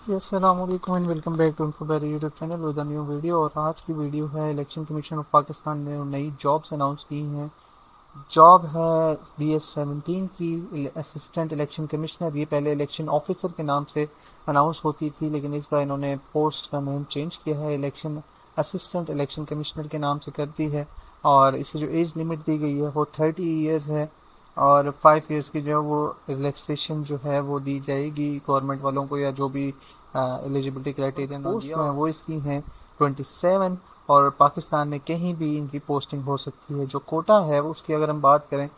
अस्सलामुअलैकुम and welcome back to Infoberry YouTube channel with a new video. और आज की वीडियो है इलेक्शन कमीशन ऑफ पाकिस्तान ने नई जॉब्स अनाउंस की हैं। जॉब है BS-17 की असिस्टेंट इलेक्शन कमिश्नर। ये पहले इलेक्शन ऑफिसर के नाम से अनाउंस होती थी, लेकिन इस बार इन्होंने पोस्ट का नेम चेंज किया है, इलेक्शन असिस्टेंट इलेक्शन कमिश्नर के नाम से कर दी है। और इसकी जो एज लिमिट दी गई है वो 30 ईयर्स है, और 5 ईयर्स की जो है वो रिलैक्सेशन जो है वो दी जाएगी गवर्नमेंट वालों को, या जो भी एलिजिबिलिटी क्राइटेरिया पोस्ट जो है वो इसकी हैं 27। और पाकिस्तान में कहीं भी इनकी पोस्टिंग हो सकती है। जो कोटा है उसकी अगर हम बात करें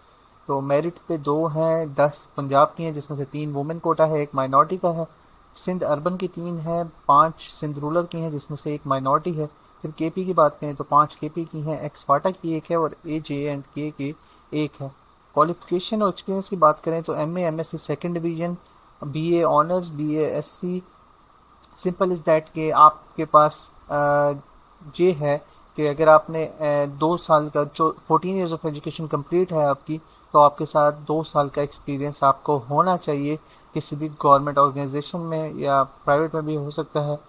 तो मेरिट पे 2 हैं, 10 पंजाब की हैं जिसमें से 3 वुमेन कोटा है, 1 माइनॉरिटी का है। सिंध अर्बन की 3 हैं, 5 सिंध रूरल की हैं जिसमें से 1 माइनॉरिटी है। फिर केपी की बात करें तो 5 केपी की हैं, एक्सवाटा की 1 है और AJ&K की 1 है। क्वालिफिकेशन और एक्सपीरियंस की बात करें तो MA MSc second division, BA honours, BA SC। Simple is that कि आपके पास ये है कि अगर आपने 2 साल का जो 14 ईयर्स ऑफ एजुकेशन कंप्लीट है आपकी, तो आपके साथ 2 साल का एक्सपीरियंस आपको होना चाहिए किसी भी गवर्नमेंट ऑर्गेनाइजेशन में, या प्राइवेट में भी हो सकता है।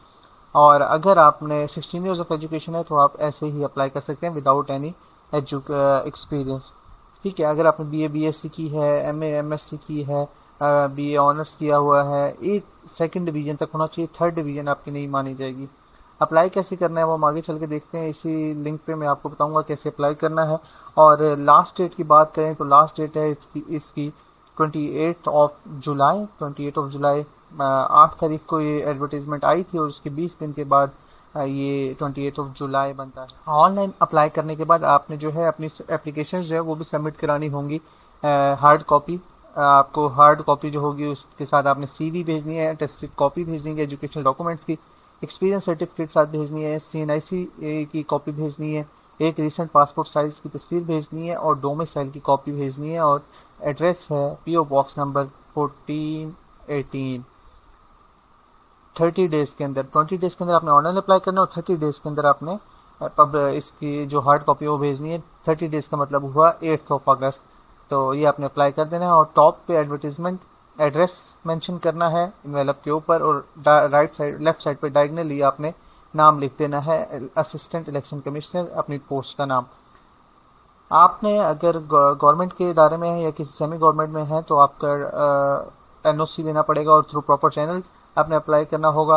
और अगर आपने 16 ईयर्स ऑफ एजुकेशन है तो आप ऐसे ही अप्लाई कर सकते हैं विदाउट एनी एक्सपीरियंस। ठीक है, अगर आपने BA BSc की है, MA MSc की है, BA ऑनर्स किया हुआ है, एक सेकंड डिवीजन तक होना चाहिए, थर्ड डिवीजन आपकी नहीं मानी जाएगी। अप्लाई कैसे करना है वो हम आगे चल के देखते हैं। इसी लिंक पे मैं आपको बताऊंगा कैसे अप्लाई करना है। और लास्ट डेट की बात करें तो लास्ट डेट है इसकी 28 ऑफ जुलाई। 8 तारीख को ये एडवर्टीजमेंट आई थी और उसके 20 दिन के बाद ये 28 जुलाई बनता है। ऑनलाइन अप्लाई करने के बाद आपने जो है अपनी एप्लीकेशन जो है वो भी सबमिट करानी होंगी, हार्ड कॉपी। आपको हार्ड कॉपी जो होगी उसके साथ आपने CV भेजनी है, टेस्टेड कॉपी भेजनी है एजुकेशनल डॉक्यूमेंट्स की, एक्सपीरियंस सर्टिफिकेट साथ भेजनी है, CNIC की कॉपी भेजनी है, एक रिसेंट पासपोर्ट साइज की तस्वीर भेजनी है और डोमिसाइल की कॉपी भेजनी है। और एड्रेस है PO बॉक्स नंबर 1418। 30 डेज के अंदर, 20 डेज के अंदर आपने ऑनलाइन अप्लाई करना है और 30 डेज के अंदर आपने अब इसकी जो हार्ड कॉपी है वो भेजनी है। 30 डेज का मतलब हुआ 8 अगस्त। तो ये आपने अप्लाई कर देना है और टॉप पे एडवर्टीजमेंट एड्रेस मेंशन करना है इन्वेलप के ऊपर, और राइट साइड लेफ्ट साइड पे डायगनली आपने नाम लिख देना है, असिस्टेंट इलेक्शन कमिश्नर, अपनी पोस्ट का नाम। आपने अगर गवर्नमेंट के इदारे में है या किसी सेमी गवर्नमेंट में है तो आपका NOC लेना पड़ेगा और थ्रू प्रॉपर चैनल आपने अप्लाई करना होगा।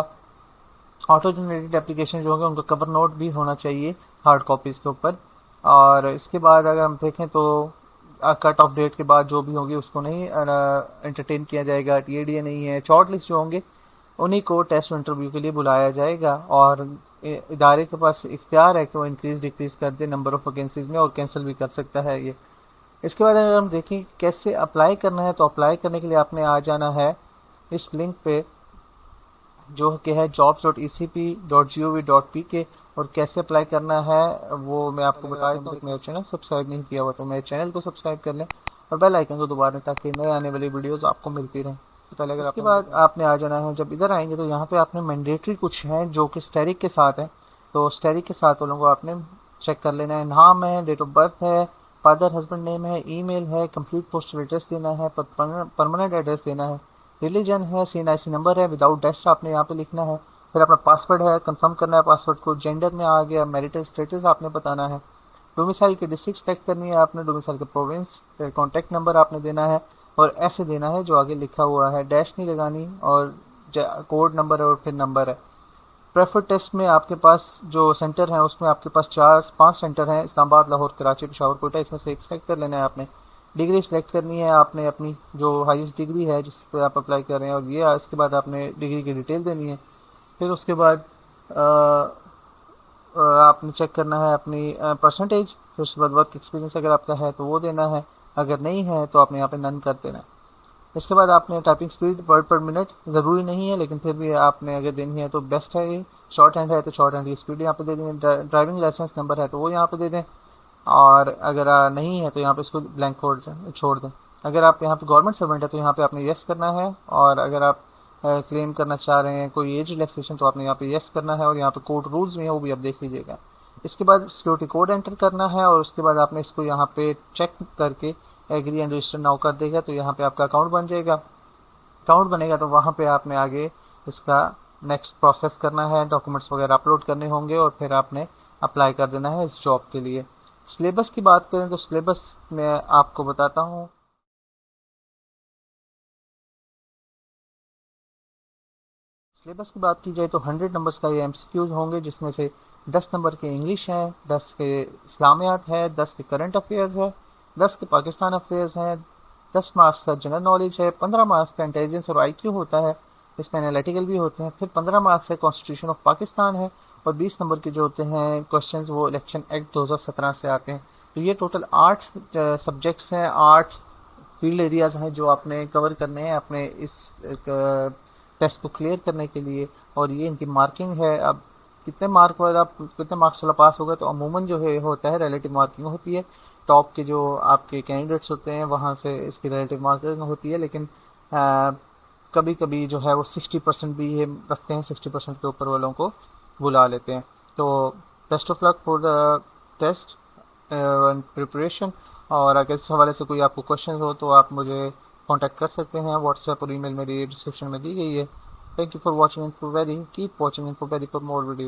ऑटो जनरेटेड एप्लीकेशन जो होंगे उनका कवर नोट भी होना चाहिए हार्ड कॉपीज के ऊपर। और इसके बाद अगर हम देखें तो कट ऑफ डेट के बाद जो भी होगी उसको नहीं एंटरटेन किया जाएगा, TADA नहीं है। शॉर्ट लिस्ट जो होंगे उन्हीं को टेस्ट इंटरव्यू के लिए बुलाया जाएगा, और इदारे के पास इख्तियार है कि वो इंक्रीज डिक्रीज कर दे नंबर ऑफ वैकेंसीज में, और कैंसिल भी कर सकता है ये। इसके बाद अगर हम देखें कैसे अप्लाई करना है तो अप्लाई करने के लिए आपने आ जाना है इस लिंक पे जो कि है jobs.ecp.gov.pk। और कैसे अप्लाई करना है वो मैं आपको बता देता हूँ। मेरा चैनल सब्सक्राइब नहीं किया हुआ तो मेरे चैनल को सब्सक्राइब कर लें और बेल आइकन को दबा दें ताकि नए आने वाली वीडियोस आपको मिलती रहें। तो पहले अगर इसके बाद आपने आ जाना है, जब इधर आएंगे तो यहाँ पे आपने मैंडेटरी कुछ हैं जो कि स्टेरिक के साथ है, तो स्टेरिक के साथ वालों को आपने चेक कर लेना है। नाम है, डेट ऑफ बर्थ है, फादर हस्बैंड नेम है, ईमेल है, कंप्लीट पोस्टल एड्रेस देना है, परमानेंट एड्रेस देना है, रिलीजन है, CNIC नंबर है, विदाउट डैश आपने यहाँ पे लिखना है। फिर अपना पासवर्ड है, कंफर्म करना है पासवर्ड को, जेंडर में आ गया, मैरिटल स्टेटस आपने बताना है, डोमिसाइल की डिस्ट्रिक्ट सेलेक्ट करनी है आपने, डोमिसाइल का प्रोविंस, फिर कॉन्टैक्ट नंबर आपने देना है और ऐसे देना है जो आगे लिखा हुआ है, डैश नहीं लगानी, और कोड नंबर है और फिर नंबर है। प्रेफर टेस्ट में आपके पास जो सेंटर है उसमें आपके पास 4-5 सेंटर हैं, इस्लामाबाद, लाहौर, कराची, पेशावर, कोयटा, इसमें से एक सेलेक्ट कर लेना है आपने। डिग्री सेलेक्ट करनी है आपने अपनी, जो हाईएस्ट डिग्री है जिस पर आप अप्लाई कर रहे हैं, और ये इसके बाद आपने डिग्री की डिटेल देनी है। फिर उसके बाद आपने चेक करना है अपनी परसेंटेज। फिर उसके बाद वर्क एक्सपीरियंस अगर आपका है तो वो देना है, अगर नहीं है तो आपने यहाँ पे नन कर देना है। इसके बाद आपने टाइपिंग स्पीड वर्ड पर मिनट ज़रूरी नहीं है, लेकिन फिर भी आपने अगर देनी है तो बेस्ट है ये। शॉर्ट हैंड है तो शॉर्ट हैंड की स्पीड यहाँ पे दे दें, ड्राइविंग लाइसेंस नंबर है तो वो यहाँ पे दे दें, और अगर नहीं है तो यहाँ पे इसको ब्लैंक छोड़ दें। अगर आप यहाँ पे गवर्नमेंट सर्वेंट है तो यहाँ पे आपने यस करना है, और अगर आप क्लेम करना चाह रहे हैं कोई एज रिलैक्सेशन तो आपने यहाँ पे यस करना है, और यहाँ पे कोर्ट रूल्स भी हैं वो भी आप देख लीजिएगा। इसके बाद सिक्योरिटी कोड एंटर करना है, और उसके बाद आपने इसको यहाँ पे चेक करके एग्री एंड रजिस्टर नाउ कर देगा तो यहाँ पे आपका अकाउंट बन जाएगा। अकाउंट बनेगा तो वहाँ पे आपने आगे इसका नेक्स्ट प्रोसेस करना है, डॉक्यूमेंट्स वगैरह अपलोड करने होंगे और फिर आपने अप्लाई कर देना है इस जॉब के लिए। सिलेबस की बात करें तो सिलेबस मैं आपको बताता हूँ। सिलेबस की बात की जाए तो 100 नंबर्स का ये एमसीक्यूज होंगे, जिसमें से 10 नंबर के इंग्लिश हैं, 10 के इस्लामियात है, 10 के करंट अफेयर्स है, 10 के पाकिस्तान अफेयर्स हैं, 10 मार्क्स का जनरल नॉलेज है, 15 मार्क्स का इंटेलिजेंस और आईक्यू होता है, इसमें एनालिटिकल भी होते हैं, फिर 15 मार्क्स है कॉन्स्टिट्यूशन ऑफ पाकिस्तान है, और 20 नंबर के जो होते हैं क्वेश्चन वो इलेक्शन एक्ट 2017 से आते हैं। तो ये टोटल 8 सब्जेक्ट्स हैं, 8 फील्ड एरियाज हैं जो आपने कवर करने हैं अपने इस टेस्ट को क्लियर करने के लिए। और ये इनकी मार्किंग है। अब कितने मार्क वाला आप कितने मार्क्स वाला पास होगा, तो अमूमन जो है होता है रिलेटिव मार्किंग होती है। टॉप के जो आपके कैंडिडेट्स होते हैं वहाँ से इसकी रिलेटिव मार्किंग होती है, लेकिन कभी कभी जो है वो 60% भी ये रखते हैं, 60% के ऊपर वालों को बुला लेते हैं। तो best of luck for the test and preparation. और अगर इस हवाले से कोई आपको क्वेश्चन हो तो आप मुझे कांटेक्ट कर सकते हैं, व्हाट्सएप और ईमेल मेरी डिस्क्रिप्शन में दी गई है। Thank you for watching info very, keep watching info very for more video.